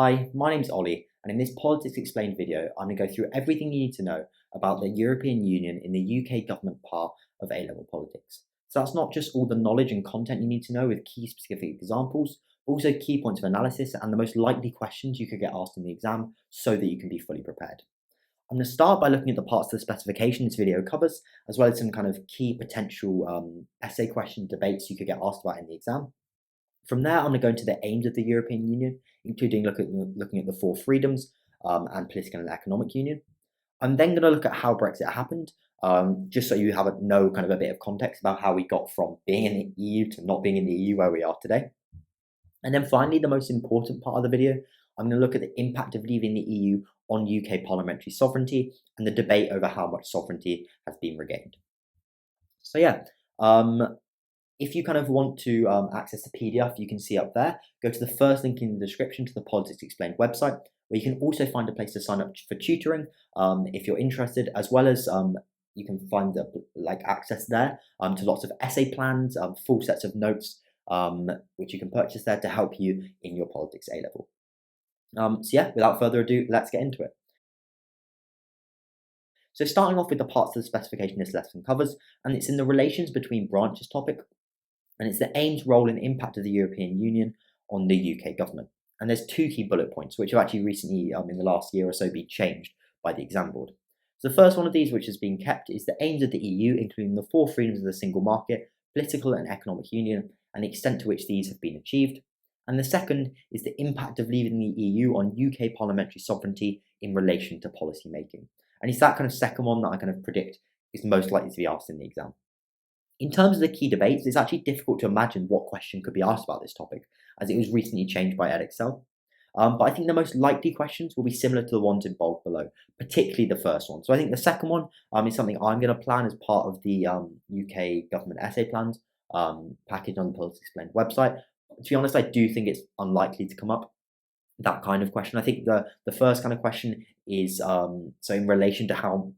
Hi, my name's Ollie, and in this Politics Explained video, I'm going to go through everything you need to know about the European Union in the UK government part of A-level politics. So that's not just all the knowledge and content you need to know with key specific examples, but also key points of analysis and the most likely questions you could get asked in the exam so that you can be fully prepared. I'm going to start by looking at the parts of the specification this video covers, as well as some kind of key potential essay question debates you could get asked about in the exam. From there, I'm going to go into the aims of the European Union, including looking at the four freedoms and political and economic union. I'm then going to look at how Brexit happened, just so you have a bit of context about how we got from being in the EU to not being in the EU where we are today. And then finally, the most important part of the video, I'm going to look at the impact of leaving the EU on UK parliamentary sovereignty and the debate over how much sovereignty has been regained. So yeah, if you want to access the PDF, you can see up there, go to the first link in the description to the Politics Explained website, where you can also find a place to sign up for tutoring if you're interested, as well as you can find access there to lots of essay plans, full sets of notes, which you can purchase there to help you in your politics A-level. So yeah, without further ado, let's get into it. So starting off with the parts of the specification this lesson covers, and it's in the relations between branches topic, and it's the aims, role, and impact of the European Union on the UK government. And there's two key bullet points, which have actually recently, in the last year or so, been changed by the exam board. So the first one of these, which has been kept, is the aims of the EU, including the four freedoms of the single market, political and economic union, and the extent to which these have been achieved. And the second is the impact of leaving the EU on UK parliamentary sovereignty in relation to policy making. And it's that kind of second one that I predict is most likely to be asked in the exam. In terms of the key debates, it's actually difficult to imagine what question could be asked about this topic, as it was recently changed by Edexcel. But I think the most likely questions will be similar to the ones in bold below, particularly the first one. So I think the second one is something I'm going to plan as part of the UK government essay plans package on the Politics Explained website. To be honest, I do think it's unlikely to come up, that kind of question. I think the first kind of question is so in relation to how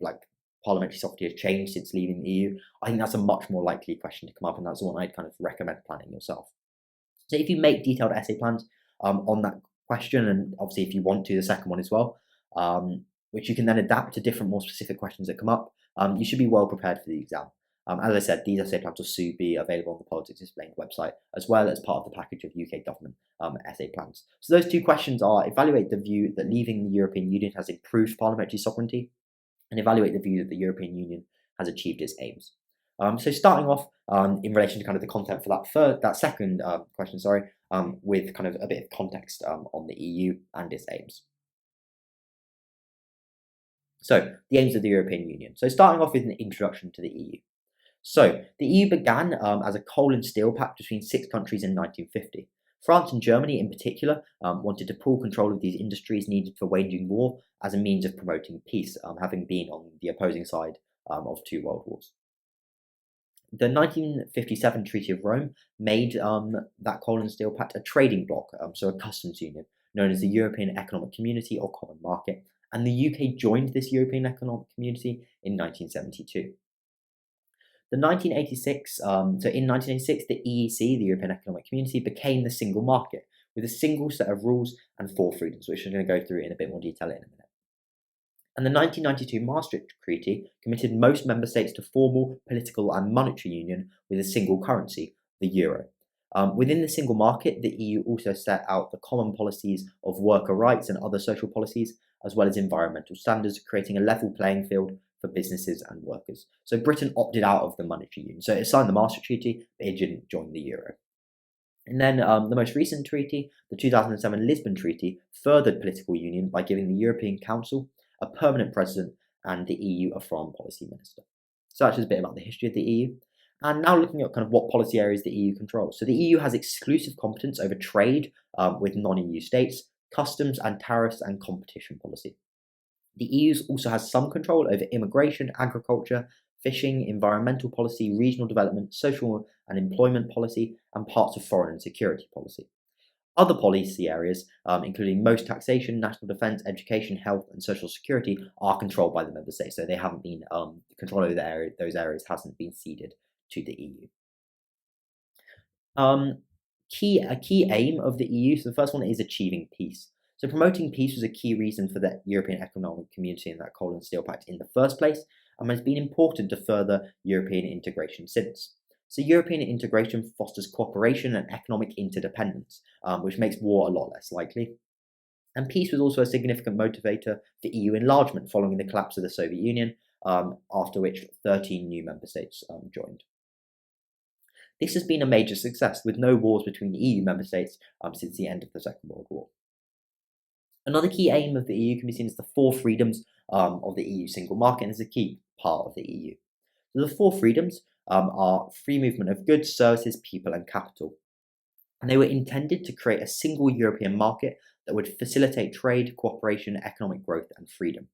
parliamentary sovereignty has changed since leaving the EU. I think that's a much more likely question to come up, and that's the one I'd recommend planning yourself. So if you make detailed essay plans on that question, and obviously if you want to, the second one as well, which you can then adapt to different more specific questions that come up, you should be well prepared for the exam. As I said, these essay plans will soon be available on the Politics Explained website, as well as part of the package of UK government essay plans. So those two questions are: evaluate the view that leaving the European Union has improved parliamentary sovereignty, and evaluate the view that the European Union has achieved its aims. So starting off in relation to the content for that second question, with a bit of context on the EU and its aims. So the aims of the European Union. So starting off with an introduction to the EU. So the EU began as a coal and steel pact between 6 countries in 1950. France and Germany in particular wanted to pull control of these industries needed for waging war as a means of promoting peace, having been on the opposing side of 2 world wars. The 1957 Treaty of Rome made that coal and steel pact a trading bloc, so a customs union, known as the European Economic Community or Common Market, and the UK joined this European Economic Community in 1972. In 1986, the EEC, the European Economic Community, became the single market with a single set of rules and 4 freedoms, which I'm going to go through in a bit more detail in a minute. And the 1992 Maastricht Treaty committed most member states to formal political and monetary union with a single currency, the euro. Within the single market, the EU also set out the common policies of worker rights and other social policies, as well as environmental standards, creating a level playing field for businesses and workers. So Britain opted out of the monetary union. So it signed the Maastricht Treaty, but it didn't join the euro. And then the most recent treaty, the 2007 Lisbon Treaty, furthered political union by giving the European Council a permanent president and the EU a foreign policy minister. So that's just a bit about the history of the EU. And now looking at what policy areas the EU controls. So the EU has exclusive competence over trade with non-EU states, customs and tariffs, and competition policy. The EU also has some control over immigration, agriculture, fishing, environmental policy, regional development, social and employment policy, and parts of foreign and security policy. Other policy areas, including most taxation, national defence, education, health, and social security, are controlled by the member states. So they haven't been control over those areas hasn't been ceded to the EU. A key aim of the EU. So the first one is achieving peace. So promoting peace was a key reason for the European Economic Community and that Coal and Steel Pact in the first place, and has been important to further European integration since. So European integration fosters cooperation and economic interdependence, which makes war a lot less likely. And peace was also a significant motivator for EU enlargement following the collapse of the Soviet Union, after which 13 new member states joined. This has been a major success, with no wars between EU member states since the end of the Second World War. Another key aim of the EU can be seen as the four freedoms of the EU single market, and is a key part of the EU. So the four freedoms are free movement of goods, services, people, and capital. And they were intended to create a single European market that would facilitate trade, cooperation, economic growth, and freedom.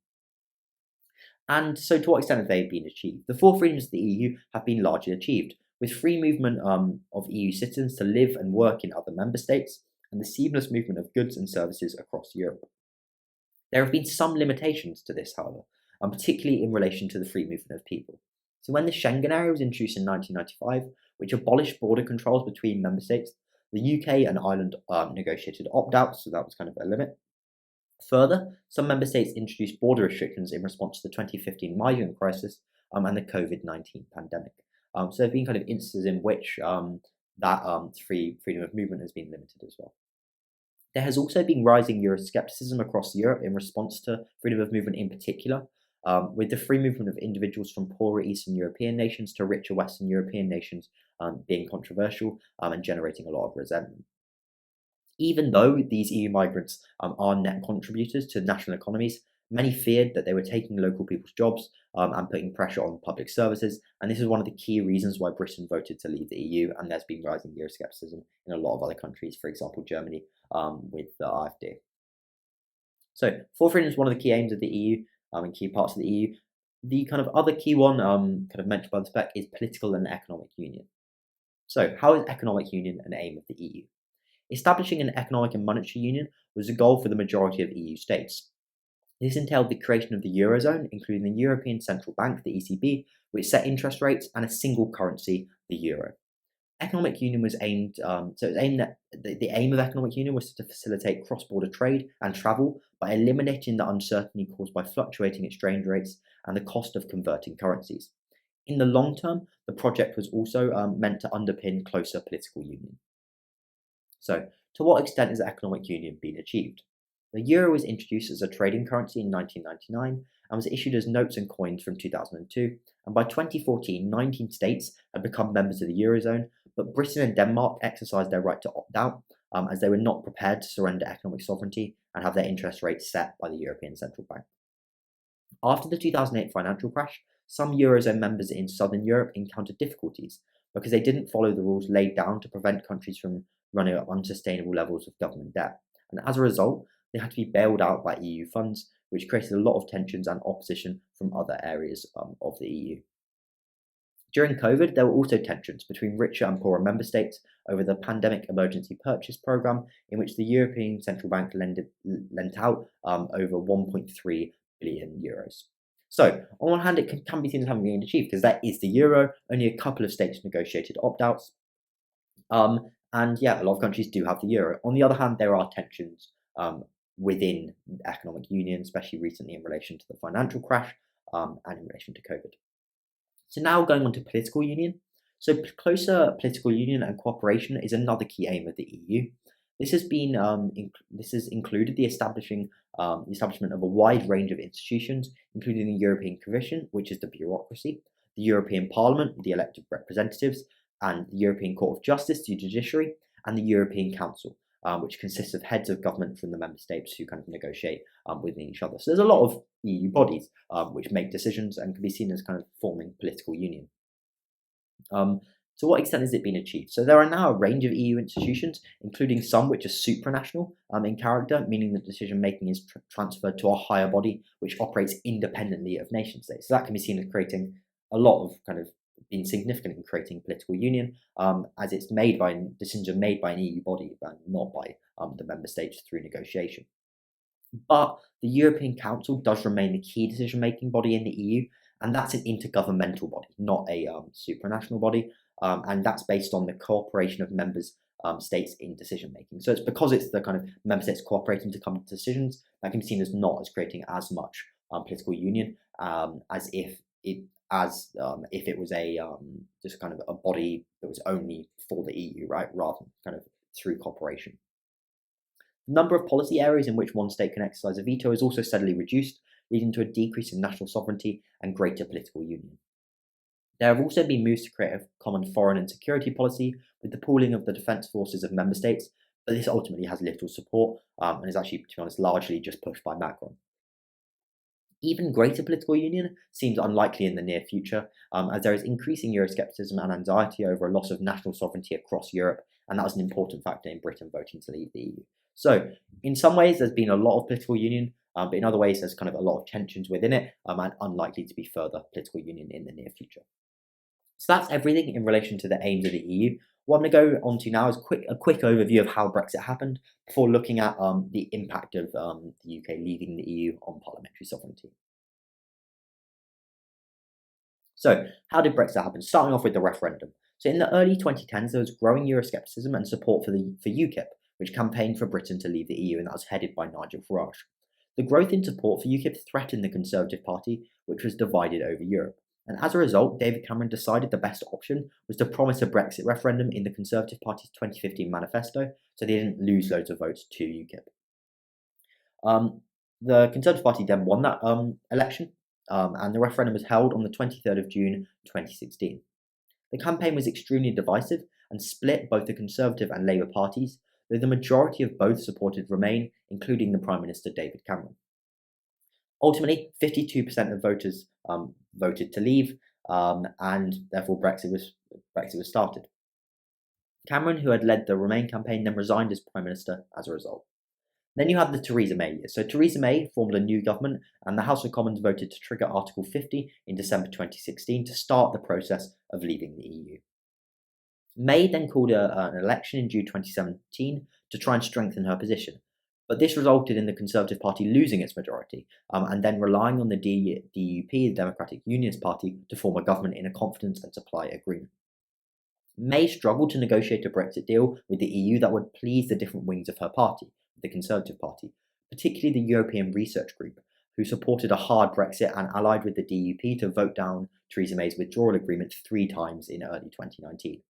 And so, to what extent have they been achieved? The four freedoms of the EU have been largely achieved, with free movement of EU citizens to live and work in other member states, and the seamless movement of goods and services across Europe. There have been some limitations to this, however, particularly in relation to the free movement of people. So when the Schengen area was introduced in 1995, which abolished border controls between member states, the UK and Ireland negotiated opt-outs, so that was kind of a limit. Further, some member states introduced border restrictions in response to the 2015 migrant crisis and the COVID-19 pandemic. So there have been kind of instances in which freedom of movement has been limited as well. There has also been rising Euroscepticism across Europe in response to freedom of movement in particular, with the free movement of individuals from poorer Eastern European nations to richer Western European nations being controversial and generating a lot of resentment. Even though these EU migrants are net contributors to national economies, many feared that they were taking local people's jobs and putting pressure on public services, and this is one of the key reasons why Britain voted to leave the EU, and there's been rising Euroscepticism in a lot of other countries, for example Germany with the AfD. So, four freedom is one of the key aims of the EU and key parts of the EU. The kind of other key one kind of mentioned by the spec is political and economic union. So, how is economic union an aim of the EU? Establishing an economic and monetary union was a goal for the majority of EU states. This entailed the creation of the Eurozone, including the European Central Bank, the ECB, which set interest rates, and a single currency, the euro. Economic union was aimed, the aim of economic union was to facilitate cross-border trade and travel by eliminating the uncertainty caused by fluctuating exchange rates and the cost of converting currencies. In the long term, the project was also meant to underpin closer political union. So, to what extent has economic union been achieved? The euro was introduced as a trading currency in 1999 and was issued as notes and coins from 2002, and by 2014, 19 states had become members of the Eurozone, but Britain and Denmark exercised their right to opt out as they were not prepared to surrender economic sovereignty and have their interest rates set by the European Central Bank. After the 2008 financial crash, some Eurozone members in Southern Europe encountered difficulties because they didn't follow the rules laid down to prevent countries from running at unsustainable levels of government debt, and as a result, they had to be bailed out by EU funds, which created a lot of tensions and opposition from other areas of the EU. During COVID, there were also tensions between richer and poorer member states over the Pandemic Emergency Purchase Programme, in which the European Central Bank lent out over 1.3 billion euros. So, on one hand, it can be seen as having been achieved because that is the euro. Only a couple of states negotiated opt-outs. And yeah, a lot of countries do have the euro. On the other hand, there are tensions within economic union, especially recently in relation to the financial crash and in relation to COVID. So now going on to political union. So closer political union and cooperation is another key aim of the EU. This has included the establishment of a wide range of institutions, including the European Commission, which is the bureaucracy, the European Parliament, the elected representatives, and the European Court of Justice, the judiciary, and the European Council, which consists of heads of government from the member states who kind of negotiate with each other. So there's a lot of EU bodies which make decisions and can be seen as kind of forming political union. To what extent has it been achieved? So there are now a range of EU institutions, including some which are supranational in character, meaning that decision making is transferred to a higher body which operates independently of nation states. So that can be seen as creating a lot of kind of been significant in creating political union, as it's decisions are made by an EU body and not by the member states through negotiation. But the European Council does remain the key decision-making body in the EU, and that's an intergovernmental body, not a supranational body, and that's based on the cooperation of members states in decision making. So it's because it's the kind of member states cooperating to come to decisions that can be seen as not as creating as much political union as if it was a just kind of a body that was only for the EU, right, rather than kind of through cooperation. The number of policy areas in which one state can exercise a veto is also steadily reduced, leading to a decrease in national sovereignty and greater political union. There have also been moves to create a common foreign and security policy with the pooling of the defence forces of member states, but this ultimately has little support and is actually, to be honest, largely just pushed by Macron. Even greater political union seems unlikely in the near future, as there is increasing Euroscepticism and anxiety over a loss of national sovereignty across Europe, and that was an important factor in Britain voting to leave the EU. So, in some ways, there's been a lot of political union, but in other ways, there's kind of a lot of tensions within it, and unlikely to be further political union in the near future. So that's everything in relation to the aims of the EU. What I'm going to go on to now is a quick overview of how Brexit happened before looking at the impact of the UK leaving the EU on parliamentary sovereignty. So, how did Brexit happen? Starting off with the referendum. So, in the early 2010s, there was growing Euroscepticism and support for UKIP, which campaigned for Britain to leave the EU, and that was headed by Nigel Farage. The growth in support for UKIP threatened the Conservative Party, which was divided over Europe. And as a result, David Cameron decided the best option was to promise a Brexit referendum in the Conservative Party's 2015 manifesto, so they didn't lose loads of votes to UKIP. The Conservative Party then won that election, and the referendum was held on the 23rd of June 2016. The campaign was extremely divisive and split both the Conservative and Labour parties, though the majority of both supported Remain, including the Prime Minister David Cameron. Ultimately, 52% of voters voted to leave, and therefore Brexit was started. Cameron, who had led the Remain campaign, then resigned as Prime Minister as a result. Then you had the Theresa May years. So Theresa May formed a new government, and the House of Commons voted to trigger Article 50 in December 2016 to start the process of leaving the EU. May then called an election in June 2017 to try and strengthen her position. But this resulted in the Conservative Party losing its majority, and then relying on the DUP, the Democratic Unionist Party, to form a government in a confidence and supply agreement. May struggled to negotiate a Brexit deal with the EU that would please the different wings of her party, the Conservative Party, particularly the European Research Group, who supported a hard Brexit and allied with the DUP to vote down Theresa May's withdrawal agreement 3 times in early 2019.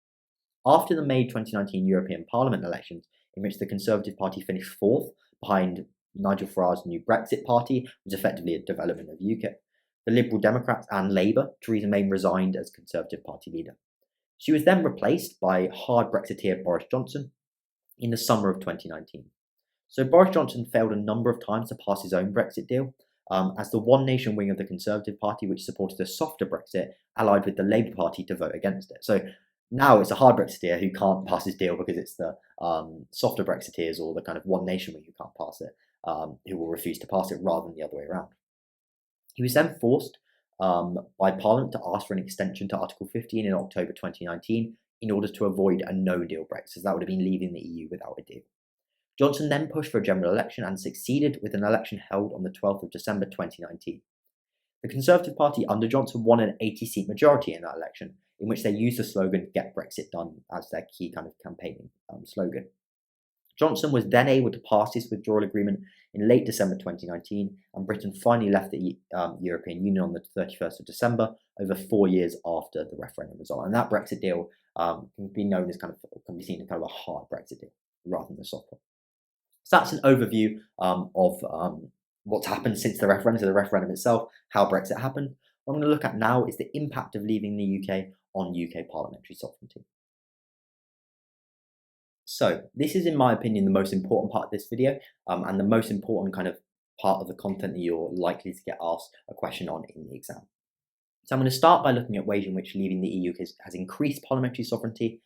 After the May 2019 European Parliament elections, in which the Conservative Party finished 4th behind Nigel Farage's new Brexit Party, which was effectively a development of UKIP, the Liberal Democrats and Labour, Theresa May resigned as Conservative Party leader. She was then replaced by hard Brexiteer Boris Johnson in the summer of 2019. So Boris Johnson failed a number of times to pass his own Brexit deal, as the One Nation wing of the Conservative Party, which supported a softer Brexit, allied with the Labour Party to vote against it. So now it's a hard Brexiteer who can't pass his deal because it's the softer Brexiteers or the kind of One Nation wing who can't pass it, who will refuse to pass it rather than the other way around. He was then forced by Parliament to ask for an extension to Article 15 in October 2019 in order to avoid a no-deal Brexit, as that would have been leaving the EU without a deal. Johnson then pushed for a general election and succeeded with an election held on the 12th of December 2019. The Conservative Party under Johnson won an 80-seat majority in that election, in which they used the slogan "Get Brexit Done" as their key kind of campaigning slogan. Johnson was then able to pass this withdrawal agreement in late December 2019, and Britain finally left the European Union on the 31st of December, over 4 years after the referendum result. And that Brexit deal can be seen as kind of a hard Brexit deal rather than the soft one. So that's an overview of what's happened since the referendum, so the referendum itself, how Brexit happened. What I'm going to look at now is the impact of leaving the UK on UK parliamentary sovereignty. So this is, in my opinion, the most important part of this video, and the most important kind of part of the content that you're likely to get asked a question on in the exam. So I'm going to start by looking at ways in which leaving the EU has increased parliamentary sovereignty,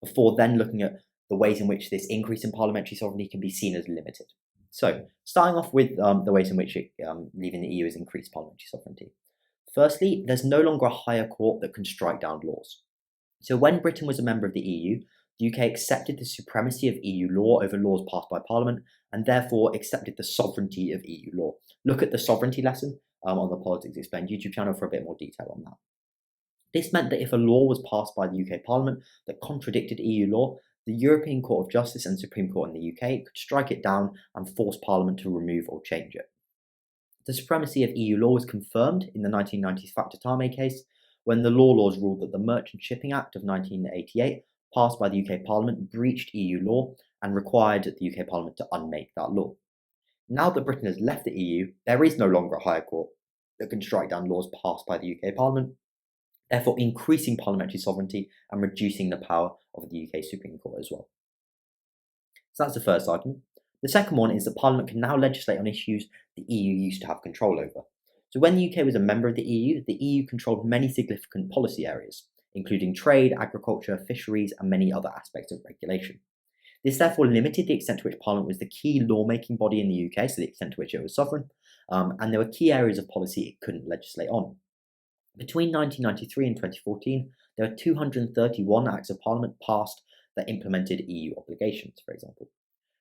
before then looking at the ways in which this increase in parliamentary sovereignty can be seen as limited. So, starting off with the ways in which leaving the EU has increased parliamentary sovereignty. Firstly, there's no longer a higher court that can strike down laws. So when Britain was a member of the EU, the UK accepted the supremacy of EU law over laws passed by Parliament, and therefore accepted the sovereignty of EU law. Look at the sovereignty lesson on the Politics Explained YouTube channel for a bit more detail on that. This meant that if a law was passed by the UK Parliament that contradicted EU law, the European Court of Justice and Supreme Court in the UK could strike it down and force Parliament to remove or change it. The supremacy of EU law was confirmed in the 1990s Facta Tame case, when the laws ruled that the Merchant Shipping Act of 1988, passed by the UK Parliament, breached EU law and required the UK Parliament to unmake that law. Now that Britain has left the EU, there is no longer a higher court that can strike down laws passed by the UK Parliament, therefore increasing parliamentary sovereignty and reducing the power of the UK Supreme Court as well. So that's the first argument. The second one is that Parliament can now legislate on issues the EU used to have control over. So when the UK was a member of the EU controlled many significant policy areas, including trade, agriculture, fisheries, and many other aspects of regulation. This therefore limited the extent to which Parliament was the key lawmaking body in the UK, so the extent to which it was sovereign, and there were key areas of policy it couldn't legislate on. Between 1993 and 2014, there were 231 Acts of Parliament passed that implemented EU obligations, for example.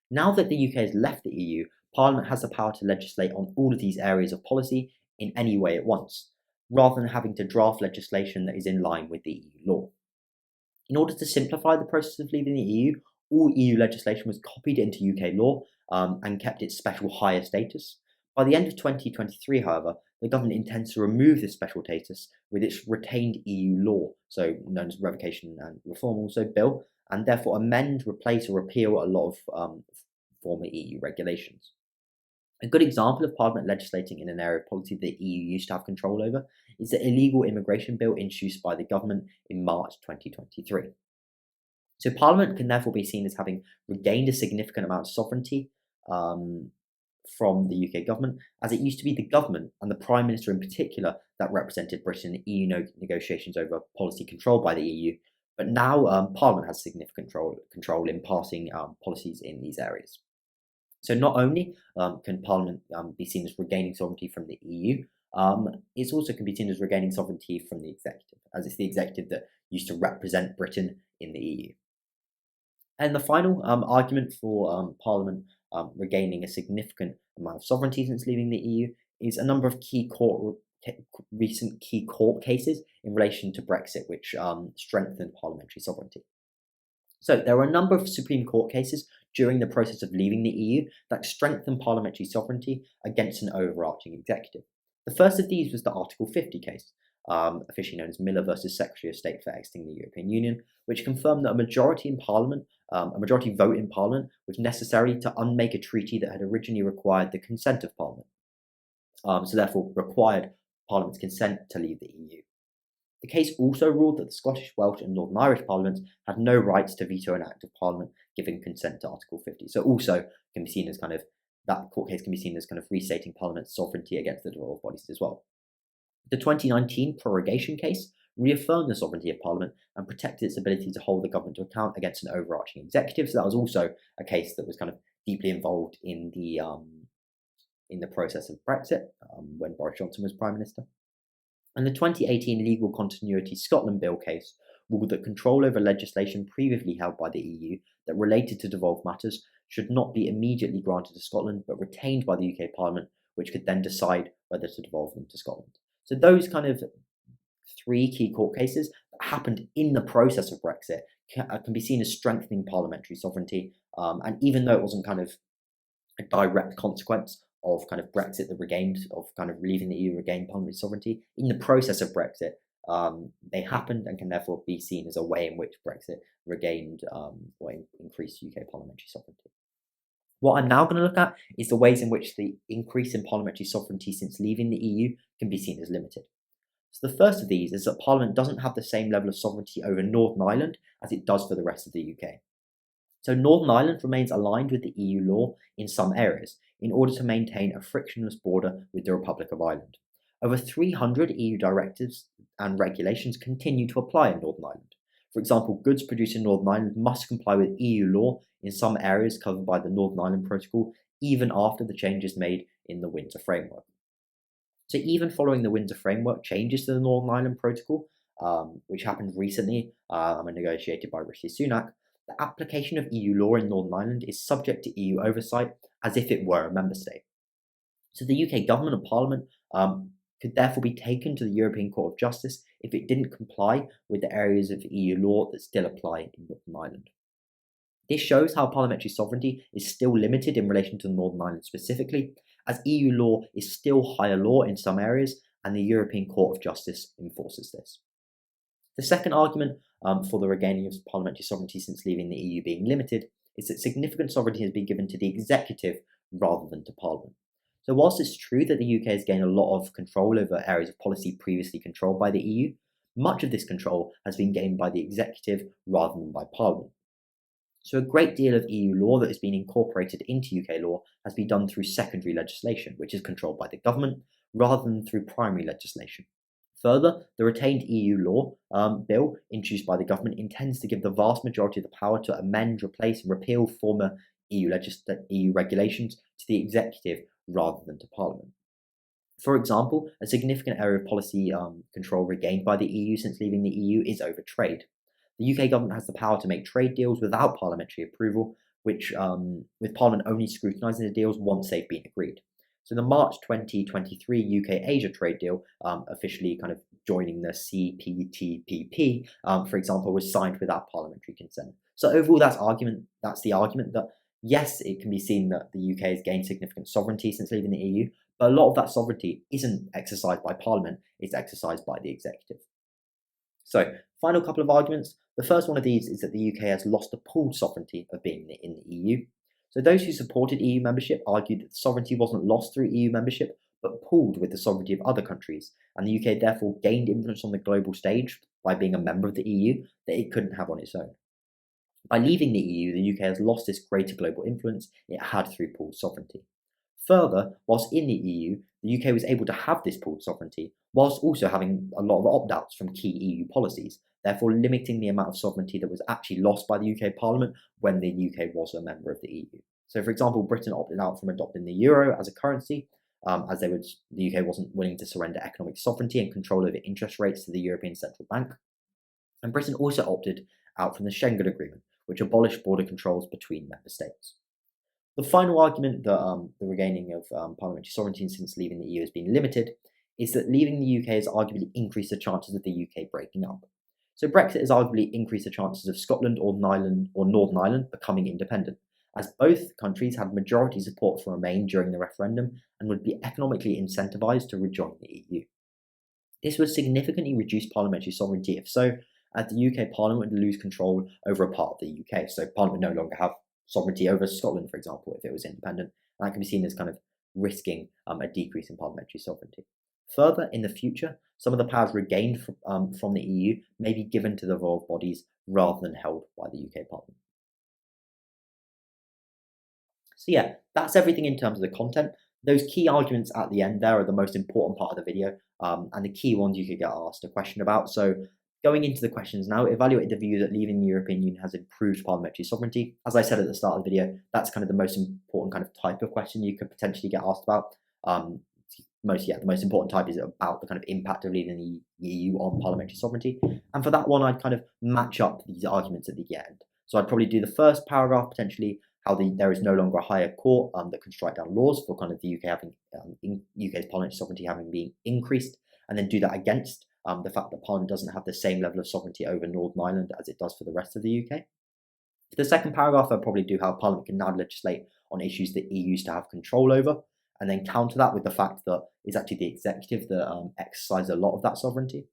Now that the UK has left the EU, Parliament has the power to legislate on all of these areas of policy in any way it wants, rather than having to draft legislation that is in line with the EU law. In order to simplify the process of leaving the EU, all EU legislation was copied into UK law and kept its special higher status. By the end of 2023, however, the government intends to remove this special status with its retained EU law, so known as Revocation and Reform also bill, and therefore amend, replace or repeal a lot of former EU regulations. A good example of Parliament legislating in an area of policy the EU used to have control over is the illegal immigration bill introduced by the government in March 2023. So Parliament can therefore be seen as having regained a significant amount of sovereignty from the UK government, as it used to be the government and the Prime Minister in particular that represented Britain in EU negotiations over policy controlled by the EU. But now Parliament has significant control in passing policies in these areas. So not only can Parliament be seen as regaining sovereignty from the EU, it also can be seen as regaining sovereignty from the executive, as it's the executive that used to represent Britain in the EU. And the final argument for Parliament regaining a significant amount of sovereignty since leaving the EU is a number of recent key court cases in relation to Brexit, which strengthened parliamentary sovereignty. So there are a number of Supreme Court cases during the process of leaving the EU that strengthened parliamentary sovereignty against an overarching executive. The first of these was the Article 50 case, officially known as Miller versus Secretary of State for exiting the European Union, which confirmed that a majority vote in Parliament was necessary to unmake a treaty that had originally required the consent of Parliament. So therefore required Parliament's consent to leave the EU. The case also ruled that the Scottish, Welsh and Northern Irish Parliaments had no rights to veto an Act of Parliament giving consent to Article 50. So also can be seen as that court case can be seen as restating Parliament's sovereignty against the devolved bodies as well. The 2019 prorogation case reaffirmed the sovereignty of Parliament and protected its ability to hold the government to account against an overarching executive. So that was also a case that was deeply involved in the process of Brexit when Boris Johnson was Prime Minister. And the 2018 Legal Continuity Scotland Bill case ruled that control over legislation previously held by the EU that related to devolved matters should not be immediately granted to Scotland, but retained by the UK Parliament, which could then decide whether to devolve them to Scotland. So those three key court cases that happened in the process of Brexit can be seen as strengthening parliamentary sovereignty. And even though it wasn't a direct consequence of Brexit that regained, of leaving the EU regained parliamentary sovereignty, in the process of Brexit, they happened and can therefore be seen as a way in which Brexit regained or increased UK parliamentary sovereignty. What I'm now going to look at is the ways in which the increase in parliamentary sovereignty since leaving the EU can be seen as limited. So the first of these is that Parliament doesn't have the same level of sovereignty over Northern Ireland as it does for the rest of the UK. So Northern Ireland remains aligned with the EU law in some areas in order to maintain a frictionless border with the Republic of Ireland. Over 300 EU directives and regulations continue to apply in Northern Ireland. For example, goods produced in Northern Ireland must comply with EU law in some areas covered by the Northern Ireland Protocol, even after the changes made in the Windsor Framework. So even following the Windsor Framework changes to the Northern Ireland Protocol, which happened recently and negotiated by Rishi Sunak, the application of EU law in Northern Ireland is subject to EU oversight as if it were a member state. So the UK government and Parliament could therefore be taken to the European Court of Justice if it didn't comply with the areas of EU law that still apply in Northern Ireland. This shows how parliamentary sovereignty is still limited in relation to Northern Ireland specifically, as EU law is still higher law in some areas, and the European Court of Justice enforces this. The second argument for the regaining of parliamentary sovereignty since leaving the EU being limited is that significant sovereignty has been given to the executive rather than to Parliament. So whilst it's true that the UK has gained a lot of control over areas of policy previously controlled by the EU, much of this control has been gained by the executive rather than by Parliament. So a great deal of EU law that has been incorporated into UK law has been done through secondary legislation, which is controlled by the government, rather than through primary legislation. Further, the retained EU law bill introduced by the government intends to give the vast majority of the power to amend, replace, and repeal former EU regulations to the executive rather than to Parliament. For example, a significant area of policy control regained by the EU since leaving the EU is over trade. The UK government has the power to make trade deals without parliamentary approval, which with Parliament only scrutinising the deals once they've been agreed. So the March 2023 UK-Asia trade deal, officially kind of joining the CPTPP, for example, was signed without parliamentary consent. So overall, that's the argument that yes, it can be seen that the UK has gained significant sovereignty since leaving the EU, but a lot of that sovereignty isn't exercised by Parliament, it's exercised by the executive. So, final couple of arguments. The first one of these is that the UK has lost the pooled sovereignty of being in the EU. So those who supported EU membership argued that the sovereignty wasn't lost through EU membership, but pooled with the sovereignty of other countries, and the UK therefore gained influence on the global stage by being a member of the EU that it couldn't have on its own. By leaving the EU, the UK has lost this greater global influence it had through pooled sovereignty. Further, whilst in the EU, the UK was able to have this pooled sovereignty, whilst also having a lot of opt-outs from key EU policies, therefore limiting the amount of sovereignty that was actually lost by the UK Parliament when the UK was a member of the EU. So, for example, Britain opted out from adopting the euro as a currency, as the UK wasn't willing to surrender economic sovereignty and control over interest rates to the European Central Bank. And Britain also opted out from the Schengen Agreement, which abolished border controls between member states. The final argument that the regaining of parliamentary sovereignty since leaving the EU has been limited is that leaving the UK has arguably increased the chances of the UK breaking up. So Brexit has arguably increased the chances of Scotland or Northern Ireland becoming independent, as both countries had majority support for Remain during the referendum and would be economically incentivised to rejoin the EU. This would significantly reduce parliamentary sovereignty if so, as the UK Parliament would lose control over a part of the UK. So Parliament would no longer have sovereignty over Scotland, for example, if it was independent. And that can be seen as kind of risking a decrease in parliamentary sovereignty. Further, in the future, some of the powers regained from the EU may be given to the royal bodies rather than held by the UK Parliament. So yeah, that's everything in terms of the content. Those key arguments at the end there are the most important part of the video, and the key ones you could get asked a question about. So going into the questions now, evaluate the view that leaving the European Union has improved parliamentary sovereignty. As I said at the start of the video, that's kind of the most important kind of type of question you could potentially get asked about. The most important type is about the kind of impact of leaving the EU on parliamentary sovereignty. And for that one, I'd kind of match up these arguments at the end. So I'd probably do the first paragraph, potentially, how there is no longer a higher court that can strike down laws for kind of the UK having UK's parliamentary sovereignty having been increased, and then do that against the fact that Parliament doesn't have the same level of sovereignty over Northern Ireland as it does for the rest of the UK. For the second paragraph, I'd probably do how Parliament can now legislate on issues that EU used to have control over, and then counter that with the fact that it's actually the executive that exercises a lot of that sovereignty.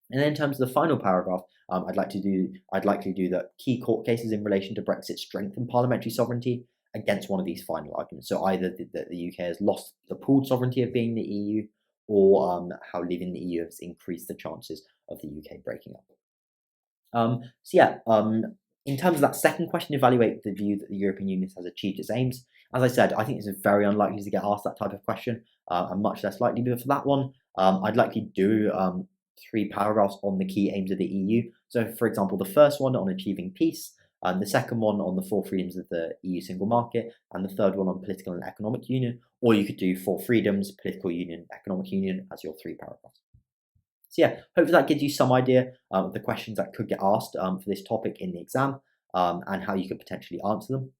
And then in terms of the final paragraph, I'd likely do that key court cases in relation to Brexit strengthen parliamentary sovereignty against one of these final arguments. So either that the UK has lost the pooled sovereignty of being the EU, or how leaving the EU has increased the chances of the UK breaking up. In terms of that second question, evaluate the view that the European Union has achieved its aims. As I said, I think this is very unlikely to get asked that type of question, and much less likely. But for that one, I'd likely do 3 paragraphs on the key aims of the EU. So, for example, the first one on achieving peace, the second one on the 4 freedoms of the EU single market, and the third one on political and economic union. Or you could do 4 freedoms, political union, economic union as your 3 paragraphs. So yeah, hopefully that gives you some idea of the questions that could get asked for this topic in the exam, and how you could potentially answer them.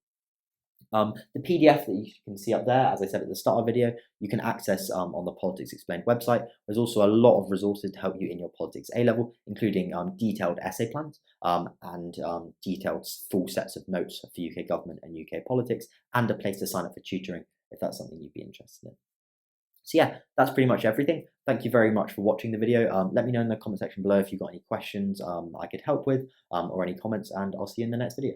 The PDF that you can see up there, as I said at the start of the video, you can access on the Politics Explained website. There's also a lot of resources to help you in your politics A-level, including detailed essay plans and detailed full sets of notes for UK government and UK politics, and a place to sign up for tutoring if that's something you'd be interested in. So yeah, that's pretty much everything. Thank you very much for watching the video. Let me know in the comment section below if you've got any questions I could help with or any comments, and I'll see you in the next video.